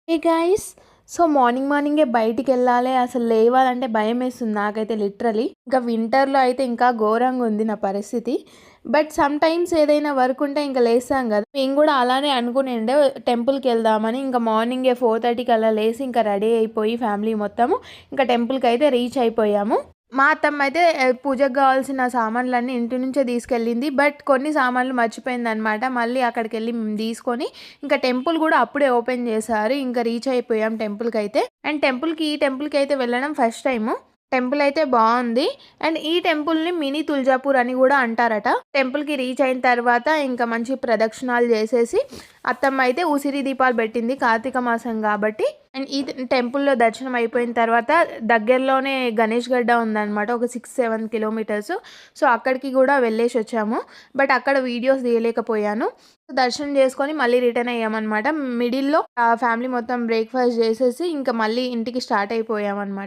Hey guys. So మార్నింగే బయటికెళ్ళాలి. అసలు లేవాలంటే భయమేస్తుంది నాకైతే లిటరల్లీ. ఇంకా వింటర్‌లో అయితే ఇంకా ఘోరంగా ఉంది నా పరిస్థితి. బట్ సమ్‌టైమ్స్ ఏదైనా వర్క్ ఉంటే ఇంక లేస్తాం గదా! మేము గూడా అలానే అనుకునిండే టెంపుల్‌కెళ్దామని. ఇంకా మార్నింగే 4:30కి అలా లేసి ఇంకా రెడీ అయిపోయి ఫ్యామిలీ మొత్తము ఇంకా టెంపుల్‌కైతే రీచ్ అయిపోయాము. మా అత్తమ్మయితే పూజకు గావాల్సిన సామాన్లన్నీ ఇంటి నుంచే తీసుకెళ్ళింది. బట్ కొన్ని సామాన్లు మర్చిపోయిందనమాట. మళ్ళీ అక్కడికెళ్ళి మేము తీసుకొని ఇంకా టెంపుల్ గూడా అప్పుడే ఓపెన్ చేశారు. ఇంకా రీచ్ అయిపోయాం టెంపుల్‌కైతే. అండ్ ఈ టెంపుల్‌కైతే వెళ్ళడం ఫస్ట్ టైము. టెంపుల్ అయితే బావుంది. అండ్ ఈ టెంపుల్‌ని మినీ తుల్జాపూర్ అని గూడా అంటారట. టెంపుల్‌కి రీచ్ అయిన తర్వాత ఇంకా మంచి ప్రదక్షిణాలు చేసేసి అత్తమ్మ అయితే ఉసిరి దీపాలు పెట్టింది కార్తీక మాసం గాబట్టి. అండ్ ఈ టెంపుల్‌లో దర్శనం అయిపోయిన తర్వాత దగ్గరలోనే గణేష్ గడ్డ ఉందనమాట. ఒక 6, 7 కిలోమీటర్స్. సో, అక్కడికి గూడా వెళ్ళేసొచ్చాము. బట్ అక్కడ వీడియోస్ తీయలేకపోయాను. దర్శనం చేసుకొని మళ్ళీ రిటర్న్ అయ్యామనమాట. మిడిల్‌లో ఫ్యామిలీ మొత్తం బ్రేక్‌ఫాస్ట్ చేసేసి ఇంకా మళ్ళీ ఇంటికి స్టార్ట్ అయిపోయామనమాట.